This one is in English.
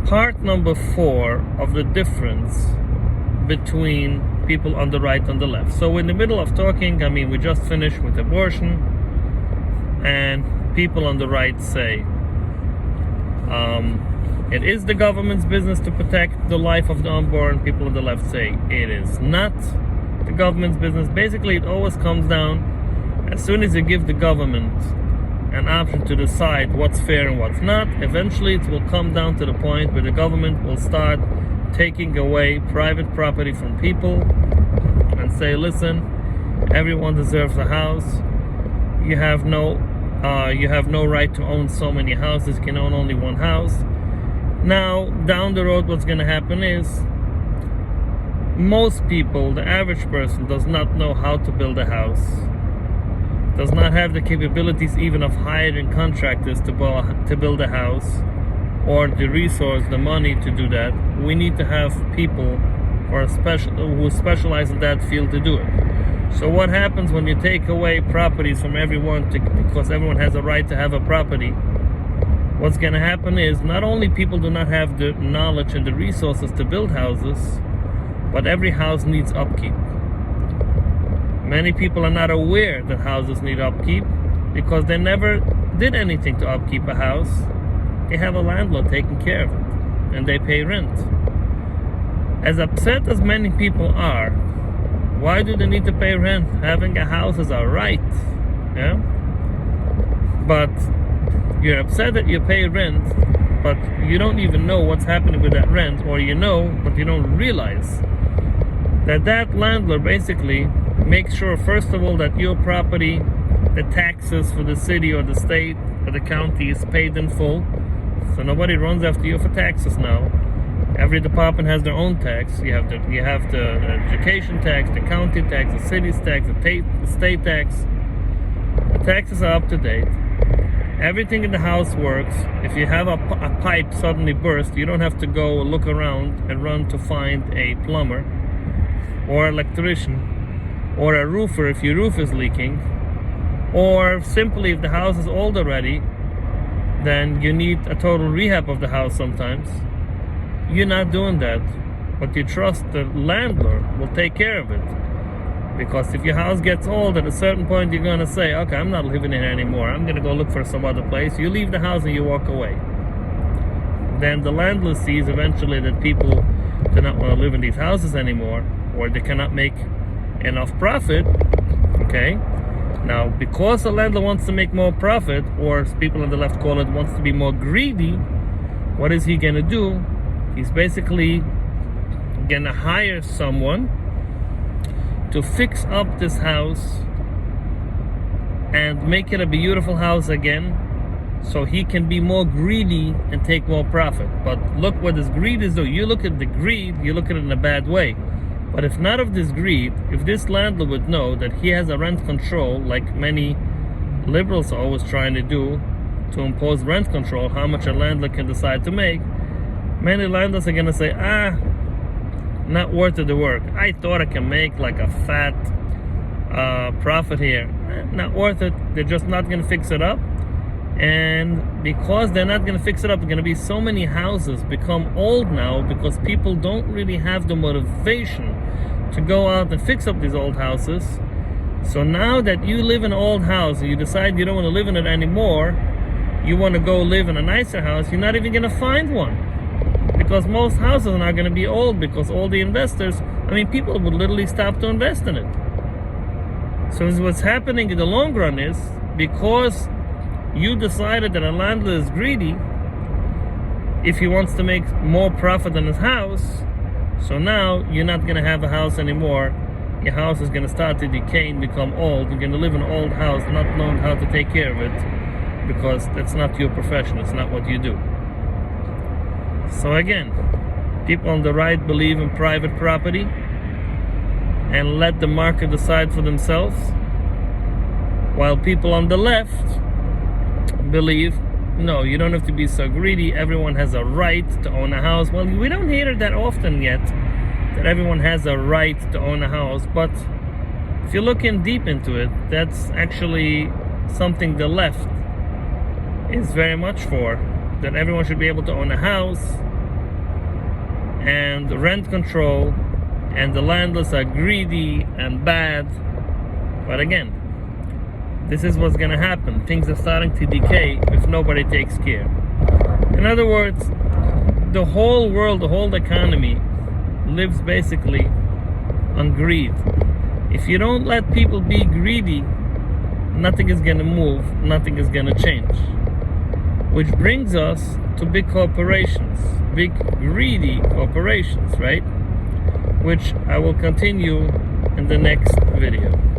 part number 4 of the difference between people on the right and the left. So in the middle of talking, we just finished with abortion, and people on the right say, it is the government's business to protect the life of the unborn. People on the left say it is not the government's business. Basically, it always comes down, as soon as you give the government an option to decide what's fair and what's not, eventually it will come down to the point where the government will start taking away private property from people and say, listen, everyone deserves a house. You have no right to own so many houses. You can own only one house. Now, down the road, what's going to happen is most people, the average person, does not know how to build a house, does not have the capabilities even of hiring contractors to build a house, or the resource, the money to do that. We need to have people who specialize in that field to do it. So what happens when you take away properties from everyone because everyone has a right to have a property? What's going to happen is not only people do not have the knowledge and the resources to build houses, but every house needs upkeep. Many people are not aware that houses need upkeep because they never did anything to upkeep a house. They have a landlord taking care of it, and they pay rent. As upset as many people are, why do they need to pay rent? Having a house is a right, yeah? But you're upset that you pay rent, but you don't even know what's happening with that rent, or you know, but you don't realize that landlord basically makes sure, first of all, that your property, the taxes for the city or the state or the county is paid in full. So nobody runs after you for taxes now. Every department has their own tax. You have the education tax, the county tax, the city's tax, the state tax. The taxes are up to date. Everything in the house works. If you have a pipe suddenly burst, you don't have to go look around and run to find a plumber or electrician or a roofer if your roof is leaking, or simply if the house is old already, then you need a total rehab of the house sometimes. You're not doing that, but you trust the landlord will take care of it. Because if your house gets old, at a certain point you're going to say, okay, I'm not living here anymore, I'm going to go look for some other place. You leave the house and you walk away. Then the landlord sees eventually that people do not want to live in these houses anymore, or they cannot make enough profit. Okay, now because the landlord wants to make more profit, or as people on the left call it, wants to be more greedy, what is he going to do? He's basically going to hire someone to fix up this house and make it a beautiful house again, so he can be more greedy and take more profit. But look what this greed is doing. You look at the greed, you look at it in a bad way. But if not of this greed, if this landlord would know that he has a rent control, like many liberals are always trying to do, to impose rent control, how much a landlord can decide to make, many landlords are going to say, not worth the work. I thought I can make like a fat profit here. Not worth it. They're just not going to fix it up. And because they're not going to fix it up, there are going to be so many houses become old now because people don't really have the motivation to go out and fix up these old houses. So now that you live in an old house and you decide you don't want to live in it anymore, you want to go live in a nicer house, you're not even going to find one. Because most houses are not going to be old, because all the investors, people would literally stop to invest in it. So what's happening in the long run is, because you decided that a landlord is greedy if he wants to make more profit on his house, so now you're not going to have a house anymore. Your house is going to start to decay and become old. You're going to live in an old house not knowing how to take care of it, because that's not your profession, it's not what you do. So again, people on the right believe in private property and let the market decide for themselves, while people on the left believe, no, you don't have to be so greedy, everyone has a right to own a house. Well, we don't hear it that often yet, that everyone has a right to own a house, but if you're looking deep into it, that's actually something the left is very much for, that everyone should be able to own a house, and rent control, and the landlords are greedy and bad. But again, this is what's gonna happen. Things are starting to decay if nobody takes care. In other words, the whole world, the whole economy lives basically on greed. If you don't let people be greedy, nothing is gonna move, nothing is gonna change. Which brings us to big corporations, big greedy corporations, right? Which I will continue in the next video.